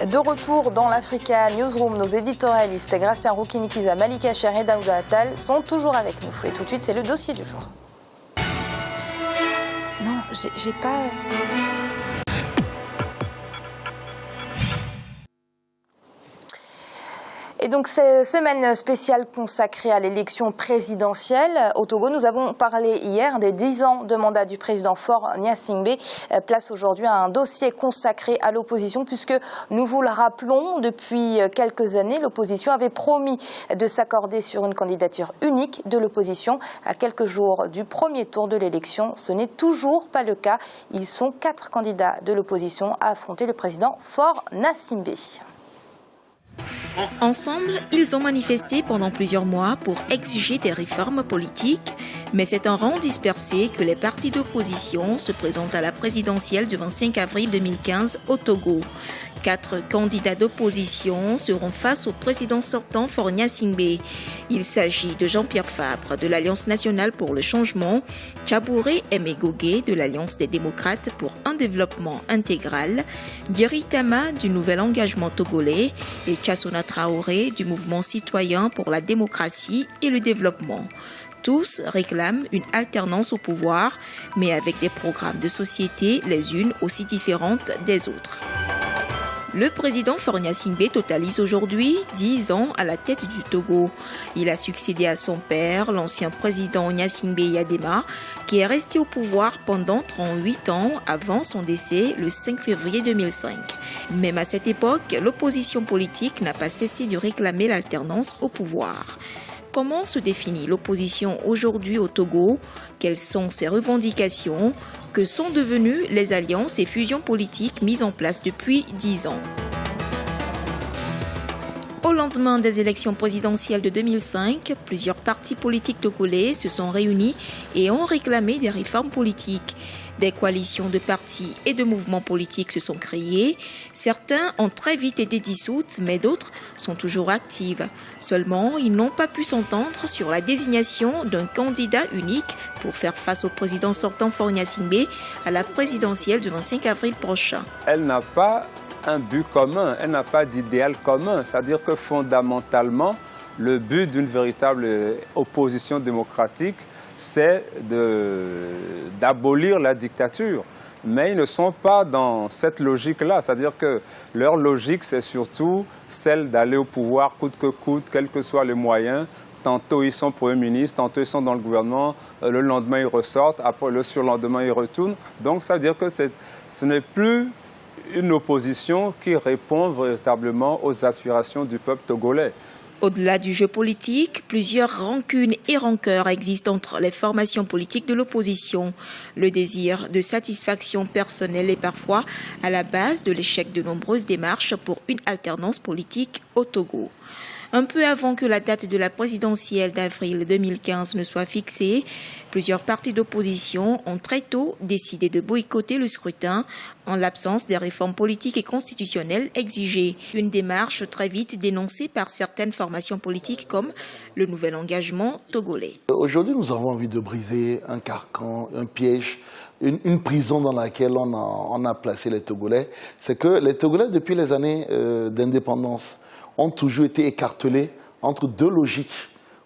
De retour dans l'Africa Newsroom, nos éditorialistes Gracien Roukinikiza, Malika Cher et Daouda Attal sont toujours avec nous. Et tout de suite, c'est le dossier du jour. Non, j'ai pas... Et donc, cette semaine spéciale consacrée à l'élection présidentielle au Togo, nous avons parlé hier des 10 ans de mandat du président Faure Gnassingbé. Place aujourd'hui à un dossier consacré à l'opposition, puisque nous vous le rappelons, depuis quelques années, l'opposition avait promis de s'accorder sur une candidature unique de l'opposition à quelques jours du premier tour de l'élection. Ce n'est toujours pas le cas. Ils sont 4 candidats de l'opposition à affronter le président Faure Gnassingbé. Ensemble, ils ont manifesté pendant plusieurs mois pour exiger des réformes politiques, mais c'est en rang dispersé que les partis d'opposition se présentent à la présidentielle du 25 avril 2015 au Togo. 4 candidats d'opposition seront face au président sortant Faure Gnassingbé. Il s'agit de Jean-Pierre Fabre de l'Alliance nationale pour le changement, Tchabouré Emegogé de l'Alliance des démocrates pour un développement intégral, Bieri Tama du Nouvel engagement togolais et Tchassona Traoré du mouvement citoyen pour la démocratie et le développement. Tous réclament une alternance au pouvoir, mais avec des programmes de société les unes aussi différentes des autres. Le président Faure Gnassingbé totalise aujourd'hui 10 ans à la tête du Togo. Il a succédé à son père, l'ancien président Gnassingbé Eyadema, qui est resté au pouvoir pendant 38 ans avant son décès le 5 février 2005. Même à cette époque, l'opposition politique n'a pas cessé de réclamer l'alternance au pouvoir. Comment se définit l'opposition aujourd'hui au Togo? Quelles sont ses revendications? Que sont devenues les alliances et fusions politiques mises en place depuis 10 ans? Au lendemain des élections présidentielles de 2005, plusieurs partis politiques togolais se sont réunis et ont réclamé des réformes politiques. Des coalitions de partis et de mouvements politiques se sont créées. Certains ont très vite été dissoutes, mais d'autres sont toujours actives. Seulement, ils n'ont pas pu s'entendre sur la désignation d'un candidat unique pour faire face au président sortant Faure Gnassingbé à la présidentielle du 25 avril prochain. Elle n'a pas un but commun, elle n'a pas d'idéal commun. C'est-à-dire que fondamentalement, le but d'une véritable opposition démocratique, c'est d'abolir la dictature. Mais ils ne sont pas dans cette logique-là. C'est-à-dire que leur logique, c'est surtout celle d'aller au pouvoir coûte que coûte, quels que soient les moyens. Tantôt ils sont Premier ministre, tantôt ils sont dans le gouvernement, le lendemain ils ressortent, après le surlendemain ils retournent. Donc ça veut dire que ce n'est plus une opposition qui répond véritablement aux aspirations du peuple togolais. Au-delà du jeu politique, plusieurs rancunes et rancœurs existent entre les formations politiques de l'opposition. Le désir de satisfaction personnelle est parfois à la base de l'échec de nombreuses démarches pour une alternance politique au Togo. Un peu avant que la date de la présidentielle d'avril 2015 ne soit fixée, plusieurs partis d'opposition ont très tôt décidé de boycotter le scrutin en l'absence des réformes politiques et constitutionnelles exigées. Une démarche très vite dénoncée par certaines formations politiques comme le Nouvel engagement togolais. Aujourd'hui, nous avons envie de briser un carcan, un piège, une prison dans laquelle on a placé les Togolais. C'est que les Togolais, depuis les années d'indépendance, ont toujours été écartelés entre 2 logiques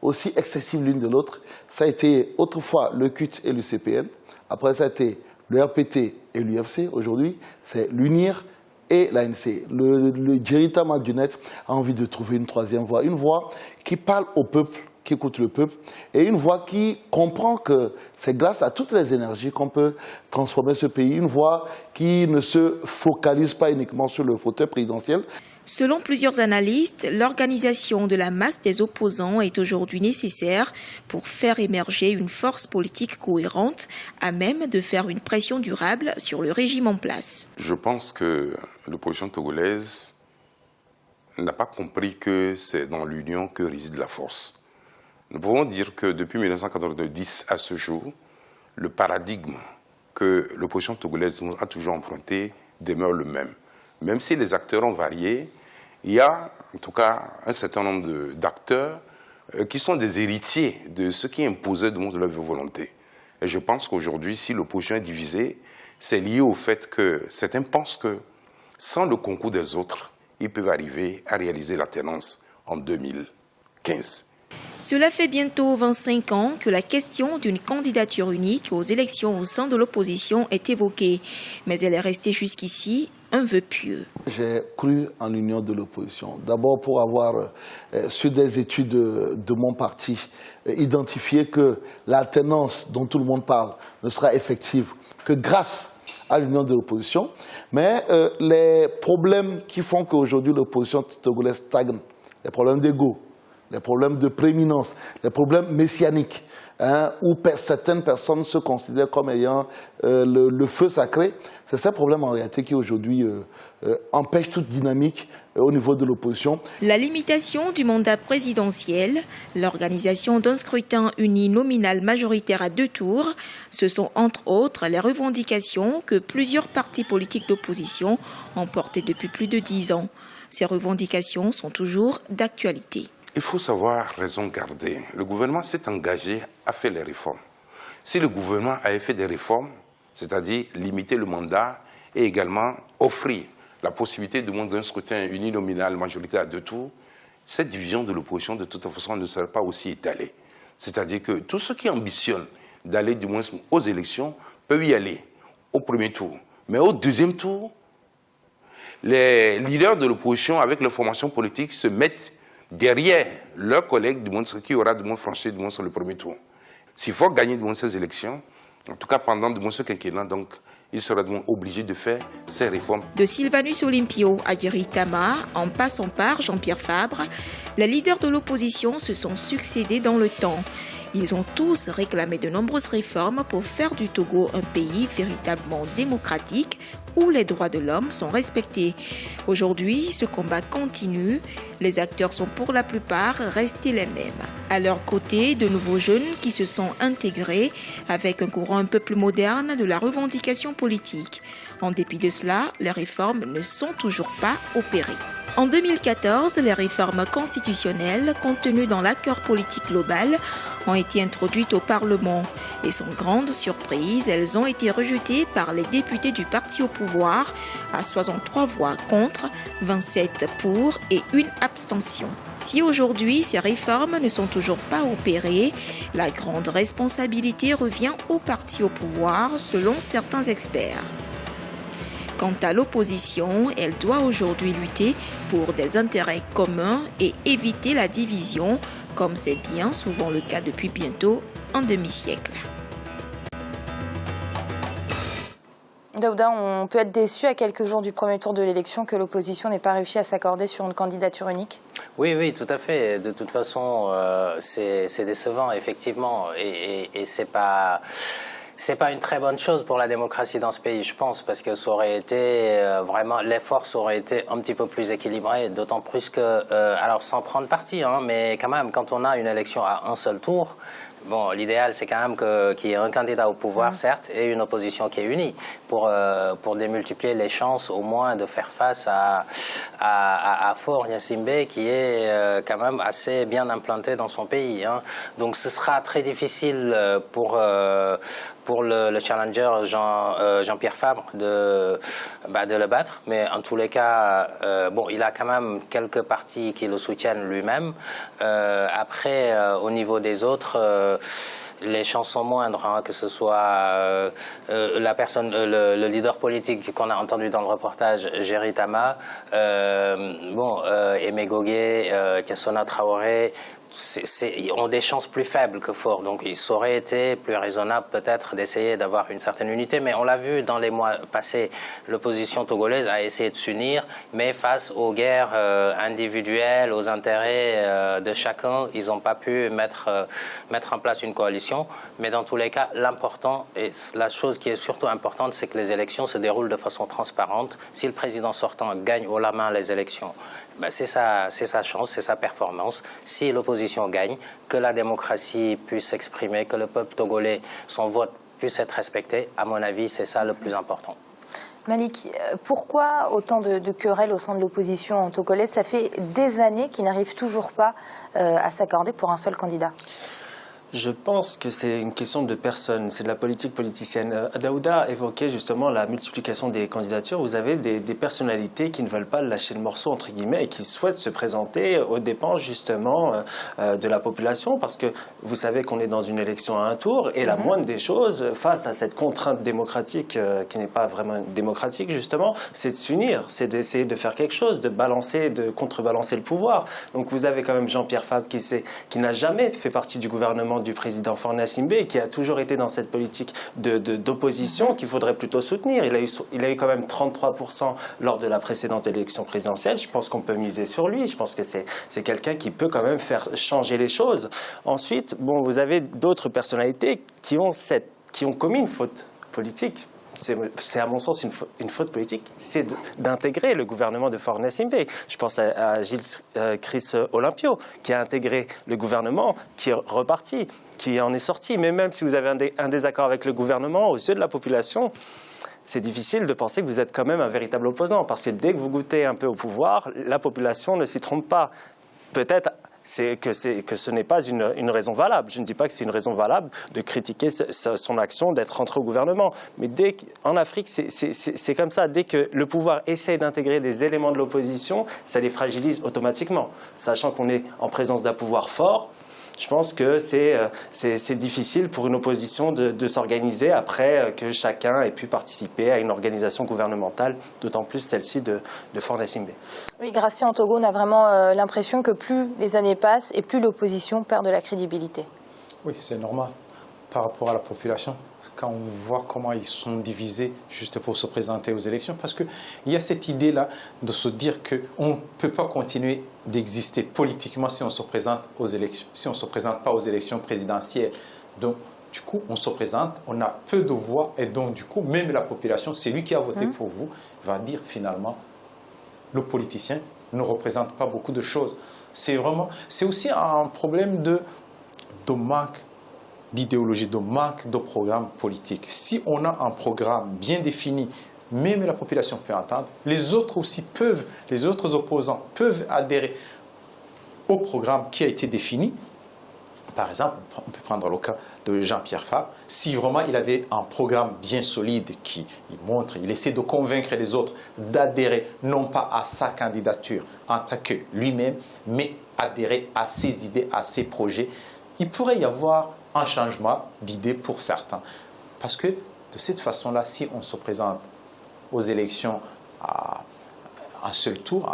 aussi excessives l'une de l'autre. Ça a été autrefois le CUT et le CPN. Après, ça a été le RPT et l'UFC. Aujourd'hui, c'est l'UNIR et l'ANC. Le Bieri Tama du net a envie de trouver une 3e voie. Une voie qui parle au peuple, qui écoute le peuple, et une voie qui comprend que c'est grâce à toutes les énergies qu'on peut transformer ce pays. Une voie qui ne se focalise pas uniquement sur le fauteuil présidentiel. Selon plusieurs analystes, l'organisation de la masse des opposants est aujourd'hui nécessaire pour faire émerger une force politique cohérente à même de faire une pression durable sur le régime en place. Je pense que l'opposition togolaise n'a pas compris que c'est dans l'union que réside la force. Nous pouvons dire que depuis 1990 à ce jour, le paradigme que l'opposition togolaise a toujours emprunté demeure le même. Même si les acteurs ont varié, il y a en tout cas un certain nombre d'acteurs qui sont des héritiers de ce qui imposait de leur volonté. Et je pense qu'aujourd'hui, si l'opposition est divisée, c'est lié au fait que certains pensent que sans le concours des autres, ils peuvent arriver à réaliser l'alternance en 2015. Cela fait bientôt 25 ans que la question d'une candidature unique aux élections au sein de l'opposition est évoquée, mais elle est restée jusqu'ici un vœu pieux. J'ai cru en l'union de l'opposition. D'abord pour avoir, sur des études de mon parti, identifié que l'alternance dont tout le monde parle ne sera effective que grâce à l'union de l'opposition. Mais les problèmes qui font qu'aujourd'hui l'opposition togolaise stagne, les problèmes d'ego, les problèmes de prééminence, les problèmes messianiques, où certaines personnes se considèrent comme ayant le feu sacré, c'est ces problèmes en réalité qui aujourd'hui empêchent toute dynamique au niveau de l'opposition. La limitation du mandat présidentiel, l'organisation d'un scrutin uninominal majoritaire à 2 tours, ce sont entre autres les revendications que plusieurs partis politiques d'opposition ont portées depuis plus de 10 ans. Ces revendications sont toujours d'actualité. Il faut savoir raison garder. Le gouvernement s'est engagé à faire les réformes. Si le gouvernement avait fait des réformes, c'est-à-dire limiter le mandat et également offrir la possibilité de monter un scrutin uninominal majoritaire à 2 tours, cette division de l'opposition de toute façon ne serait pas aussi étalée. C'est-à-dire que tous ceux qui ambitionnent d'aller du moins aux élections peuvent y aller au premier tour. Mais au deuxième tour, les leaders de l'opposition avec leur formation politique se mettent derrière leurs collègues du monde qui aura du moins franchi du moins sur le premier tour. S'il faut gagner du moins ces élections, en tout cas pendant du moins ce quinquennat, donc il sera du moins obligé de faire ces réformes. De Sylvanus Olympio à Jerry Tama, en passant par Jean-Pierre Fabre, les leaders de l'opposition se sont succédés dans le temps. Ils ont tous réclamé de nombreuses réformes pour faire du Togo un pays véritablement démocratique où les droits de l'homme sont respectés. Aujourd'hui, ce combat continue. Les acteurs sont pour la plupart restés les mêmes. À leur côté, de nouveaux jeunes qui se sont intégrés avec un courant un peu plus moderne de la revendication politique. En dépit de cela, les réformes ne sont toujours pas opérées. En 2014, les réformes constitutionnelles contenues dans l'accord politique global ont été introduites au Parlement. Et sans grande surprise, elles ont été rejetées par les députés du parti au pouvoir à 63 voix contre, 27 pour et 1 abstention. Si aujourd'hui ces réformes ne sont toujours pas opérées, la grande responsabilité revient au parti au pouvoir selon certains experts. Quant à l'opposition, elle doit aujourd'hui lutter pour des intérêts communs et éviter la division, comme c'est bien souvent le cas depuis bientôt un demi-siècle. Daouda, on peut être déçu à quelques jours du premier tour de l'élection que l'opposition n'ait pas réussi à s'accorder sur une candidature unique? Oui, tout à fait. De toute façon, c'est décevant, effectivement, et c'est pas une très bonne chose pour la démocratie dans ce pays, je pense, parce que ça aurait été vraiment, les forces auraient été un petit peu plus équilibrées, d'autant plus que, alors sans prendre parti, mais quand même, quand on a une élection à un seul tour, bon, l'idéal, c'est quand même qu'il y ait un candidat au pouvoir, certes, et une opposition qui est unie, pour démultiplier les chances, au moins, de faire face à Faure Gnassingbé, qui est quand même assez bien implanté dans son pays. Donc, ce sera très difficile pour le challenger Jean-Pierre Fabre de le battre. Mais en tous les cas, il a quand même quelques partis qui le soutiennent lui-même. Après, au niveau des autres, les chances sont moindres, que ce soit le leader politique qu'on a entendu dans le reportage, Jerry Tama, Aimé Gogué, Tiassona Traoré, ont des chances plus faibles que Faure. Donc il aurait été plus raisonnable peut-être d'essayer d'avoir une certaine unité. Mais on l'a vu dans les mois passés, l'opposition togolaise a essayé de s'unir, mais face aux guerres individuelles, aux intérêts de chacun, ils n'ont pas pu mettre en place une coalition. Mais dans tous les cas, l'important, et la chose qui est surtout importante, c'est que les élections se déroulent de façon transparente. Si le président sortant gagne haut la main les élections, c'est sa chance, c'est sa performance. Si l'opposition gagne, que la démocratie puisse s'exprimer, que le peuple togolais, son vote puisse être respecté, à mon avis, c'est ça le plus important. Malik, pourquoi autant de querelles au sein de l'opposition togolaise? Ça fait des années qu'ils n'arrivent toujours pas à s'accorder pour un seul candidat. Je pense que c'est une question de personne, c'est de la politique politicienne. Daouda évoquait justement la multiplication des candidatures. Vous avez des personnalités qui ne veulent pas lâcher le morceau, entre guillemets, et qui souhaitent se présenter aux dépens justement de la population, parce que vous savez qu'on est dans une élection à un tour, et la moindre des choses, face à cette contrainte démocratique qui n'est pas vraiment démocratique justement, c'est de s'unir, c'est d'essayer de faire quelque chose, de contrebalancer le pouvoir. Donc vous avez quand même Jean-Pierre Fabre qui n'a jamais fait partie du gouvernement du président Faure Gnassingbé et qui a toujours été dans cette politique d'opposition qu'il faudrait plutôt soutenir. Il a eu quand même 33% lors de la précédente élection présidentielle. Je pense qu'on peut miser sur lui. Je pense que c'est quelqu'un qui peut quand même faire changer les choses. Ensuite, bon, vous avez d'autres personnalités qui ont commis une faute politique. C'est à mon sens une faute politique, c'est d'intégrer le gouvernement de Faure Gnassingbé. Je pense à Gilles Chris Olympio, qui a intégré le gouvernement, qui est reparti, qui en est sorti. Mais même si vous avez un désaccord avec le gouvernement, aux yeux de la population, c'est difficile de penser que vous êtes quand même un véritable opposant. Parce que dès que vous goûtez un peu au pouvoir, la population ne s'y trompe pas. Peut-être que ce n'est pas une raison valable. Je ne dis pas que c'est une raison valable de critiquer son action d'être rentré au gouvernement. Mais en Afrique, c'est comme ça. Dès que le pouvoir essaie d'intégrer des éléments de l'opposition, ça les fragilise automatiquement. Sachant qu'on est en présence d'un pouvoir fort, je pense que c'est difficile pour une opposition de s'organiser après que chacun ait pu participer à une organisation gouvernementale, d'autant plus celle-ci de Faure Gnassingbé. Oui, Gratien, en Togo, on a vraiment l'impression que plus les années passent et plus l'opposition perd de la crédibilité. Oui, c'est normal par rapport à la population. Quand on voit comment ils sont divisés juste pour se présenter aux élections, parce qu'il y a cette idée-là de se dire qu'on ne peut pas continuer d'exister politiquement si on se présente aux élections, si on ne se présente pas aux élections présidentielles. Donc, du coup, on se présente, on a peu de voix, et donc, du coup, même la population, c'est lui qui a voté pour vous, va dire finalement, le politicien ne représente pas beaucoup de choses. C'est aussi un problème de manque d'idéologie, de manque de programme politique. Si on a un programme bien défini, même la population peut entendre, les autres opposants peuvent adhérer au programme qui a été défini. Par exemple, on peut prendre le cas de Jean-Pierre Fabre. Si vraiment il avait un programme bien solide il essaie de convaincre les autres d'adhérer non pas à sa candidature en tant que lui-même, mais adhérer à ses idées, à ses projets, il pourrait y avoir un changement d'idée pour certains. Parce que de cette façon-là, si on se présente aux élections à un seul tour,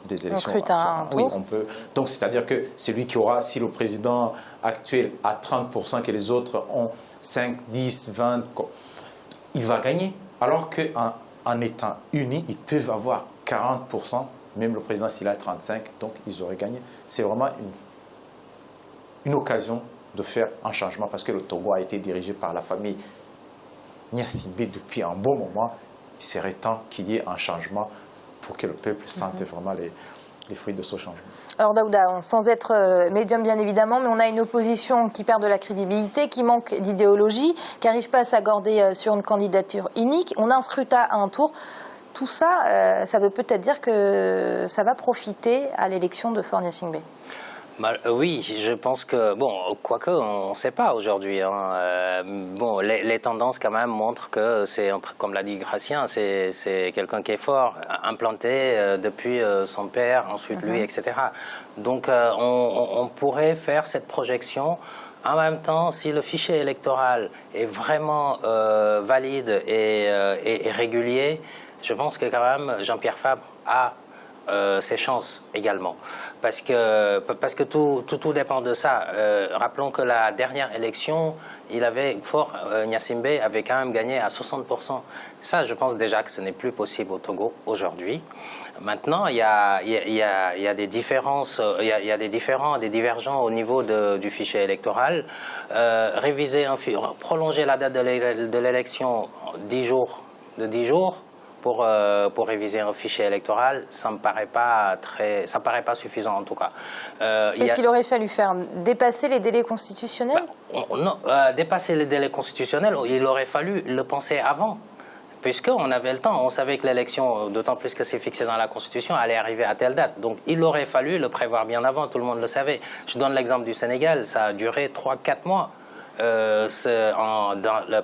des élections... Un tour. Oui, on peut. Donc, c'est-à-dire que c'est lui qui aura, si le président actuel a 30%, que les autres ont 5, 10, 20, il va gagner. Alors qu'en étant unis, ils peuvent avoir 40%, même le président s'il a 35%, donc ils auraient gagné. C'est vraiment une occasion de faire un changement parce que le Togo a été dirigé par la famille Gnassingbé depuis un bon moment. Il serait temps qu'il y ait un changement pour que le peuple sente vraiment les fruits de ce changement. Alors Daouda, sans être médium bien évidemment, mais on a une opposition qui perd de la crédibilité, qui manque d'idéologie, qui n'arrive pas à s'accorder sur une candidature unique. On a un scrutin à un tour. Tout ça, ça veut peut-être dire que ça va profiter à l'élection de Faure Gnassingbé. Oui, je pense que, bon, quoique, on ne sait pas aujourd'hui. Bon, les tendances quand même montrent que c'est, comme l'a dit Gratien, c'est quelqu'un qui est fort, implanté depuis son père, ensuite lui, etc. Donc, on pourrait faire cette projection. En même temps, si le fichier électoral est vraiment valide et régulier, je pense que quand même Jean-Pierre Fabre a ses chances également. Parce que tout dépend de ça. Rappelons que la dernière élection, Faure Gnassingbé avait quand même gagné à 60%. Ça, je pense déjà que ce n'est plus possible au Togo aujourd'hui. Maintenant, il y a des différences, il y a des divergents au niveau du fichier électoral. Prolonger la date de l'élection de 10 jours, pour réviser un fichier électoral, ça me paraît pas suffisant en tout cas. Qu'est-ce qu'il aurait fallu faire? Dépasser les délais constitutionnels? Non, dépasser les délais constitutionnels, il aurait fallu le penser avant. puisqu'on avait le temps. On savait que l'élection, d'autant plus que c'est fixé dans la Constitution, allait arriver à telle date. Donc il aurait fallu le prévoir bien avant, tout le monde le savait. Je donne l'exemple du Sénégal, ça a duré 3-4 mois.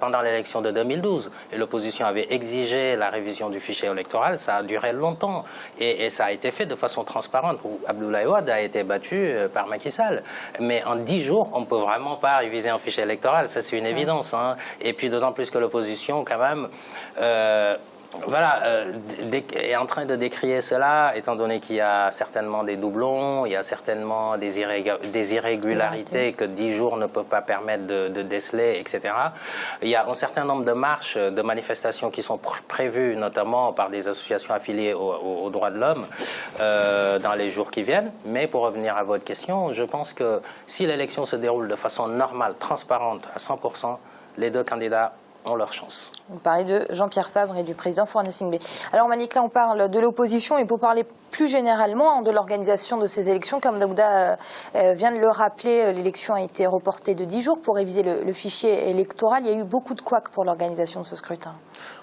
Pendant l'élection de 2012, et l'opposition avait exigé la révision du fichier électoral, ça a duré longtemps et ça a été fait de façon transparente. Abdoulaye Wade a été battu par Macky Sall, mais en 10 jours, on ne peut vraiment pas réviser un fichier électoral, ça c'est une évidence. Hein. Et puis d'autant plus que l'opposition, quand même, est en train de décrier cela, étant donné qu'il y a certainement des doublons, il y a certainement des irrégularités que 10 jours ne peuvent pas permettre de déceler, etc. Il y a un certain nombre de marches, de manifestations qui sont prévues, notamment par des associations affiliées aux droits de l'homme, dans les jours qui viennent. Mais pour revenir à votre question, je pense que si l'élection se déroule de façon normale, transparente, à 100%, les deux candidats ont leur chance. Vous parlez de Jean-Pierre Fabre et du président Faure Gnassingbé. Alors Malik, là on parle de l'opposition, et pour parler plus généralement de l'organisation de ces élections, comme Daouda vient de le rappeler, l'élection a été reportée de 10 jours pour réviser le fichier électoral. Il y a eu beaucoup de couacs pour l'organisation de ce scrutin.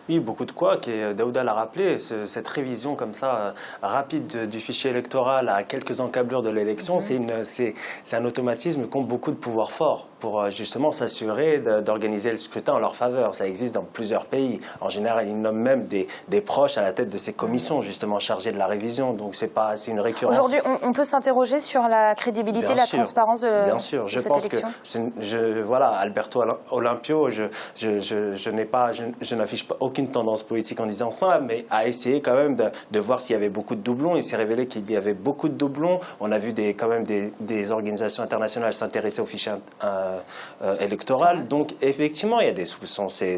Oui, beaucoup de couacs, et Daouda l'a rappelé, cette révision comme ça rapide du fichier électoral à quelques encablures de l'élection, c'est un automatisme qu'ont beaucoup de pouvoirs forts pour justement s'assurer d'organiser le scrutin en leur faveur. Ça existe dans plusieurs pays. En général, ils nomment même des proches à la tête de ces commissions justement chargées de la révision. Donc c'est une récurrence. Aujourd'hui, on peut s'interroger sur la crédibilité, la transparence de Bien sûr, je pense élection. Que voilà, Alberto Olympio, je n'affiche pas aucune tendance politique en disant ça, mais a essayé quand même de voir s'il y avait beaucoup de doublons. Il s'est révélé qu'il y avait beaucoup de doublons. On a vu quand même des organisations internationales s'intéresser au fichier électoral. Donc effectivement, il y a des soupçons, c'est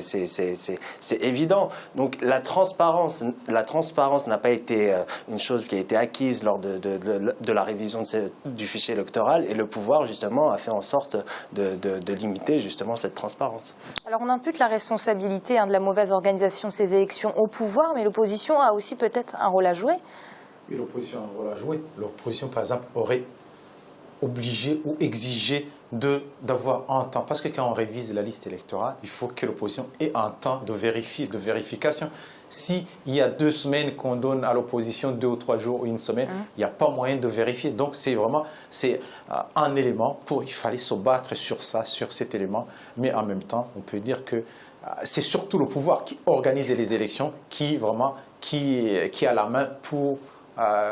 évident. Donc la transparence n'a pas été une chose qui a été acquise lors de la révision du fichier électoral, et le pouvoir justement a fait en sorte de limiter justement cette transparence. Alors on impute la responsabilité de la mauvaise organisation de ces élections au pouvoir, mais l'opposition a aussi peut-être un rôle à jouer. Oui, l'opposition a un rôle à jouer. L'opposition, par exemple, aurait obligé ou exigé d'avoir un temps. Parce que quand on révise la liste électorale, il faut que l'opposition ait un temps de vérification. S'il y a 2 semaines qu'on donne à l'opposition 2 ou 3 jours ou une semaine, il n'y a pas moyen de vérifier. Donc c'est un élément il fallait se battre sur cet élément. Mais en même temps, on peut dire que c'est surtout le pouvoir qui organise les élections, qui a la main pour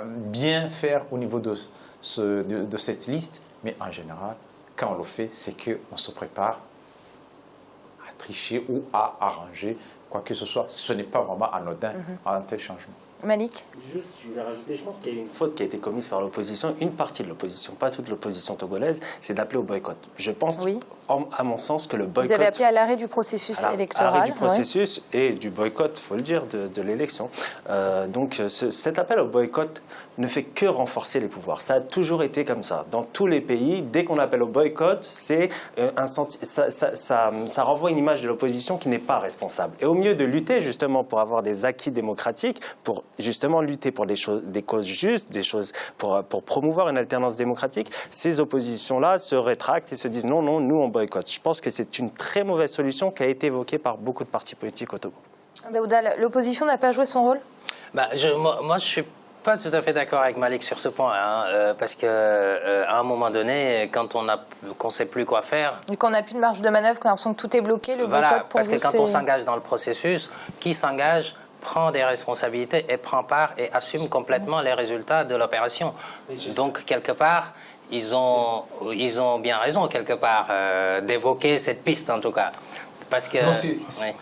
bien faire au niveau de cette liste. Mais en général, quand on le fait, c'est qu'on se prépare à tricher ou à arranger quoi que ce soit. Ce n'est pas vraiment anodin un tel changement. Malik ? Juste, je voulais rajouter, je pense qu'il y a une faute qui a été commise par l'opposition, une partie de l'opposition, pas toute l'opposition togolaise, c'est d'appeler au boycott. Je pense, à mon sens, que le boycott... Vous avez appelé à l'arrêt du processus électoral. À l'arrêt du processus et du boycott, il faut le dire, de l'élection. Donc cet appel au boycott ne fait que renforcer les pouvoirs. Ça a toujours été comme ça. Dans tous les pays, dès qu'on appelle au boycott, ça renvoie une image de l'opposition qui n'est pas responsable. Et au mieux de lutter justement pour avoir des acquis démocratiques, pour justement lutter pour des causes justes, pour promouvoir une alternance démocratique, ces oppositions-là se rétractent et se disent non, nous on boycotte. Je pense que c'est une très mauvaise solution qui a été évoquée par beaucoup de partis politiques au Togo. Daouda, l'opposition n'a pas joué son rôle ? Moi, je suis pas tout à fait d'accord avec Malik sur ce point, parce qu'à un moment donné, quand on ne sait plus quoi faire... Et qu'on n'a plus de marge de manœuvre, qu'on a l'impression que tout est bloqué, le boycott pour parce que quand on s'engage dans le processus, qui s'engage prend des responsabilités et prend part et assume complètement les résultats de l'opération. Donc, quelque part, ils ont bien raison, quelque part, d'évoquer cette piste, en tout cas. Parce que...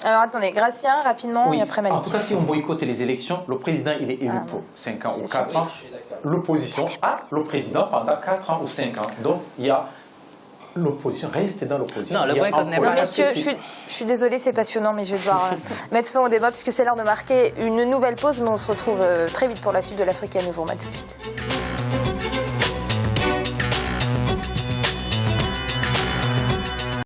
Alors, attendez, Gratien, rapidement, et après Malik. En tout cas, si on boycotte les élections, le président, il est élu pour 5 ans ou 4 ans. L'opposition a le président pendant 4 ans ou 5 ans. Donc, il y a... L'opposition reste dans l'opposition. Non, le boycott n'est pas... Messieurs, je suis désolée, c'est passionnant, mais je vais devoir mettre fin au débat puisque c'est l'heure de marquer une nouvelle pause, mais on se retrouve très vite pour la suite de l'Africaine News. On va tout de suite.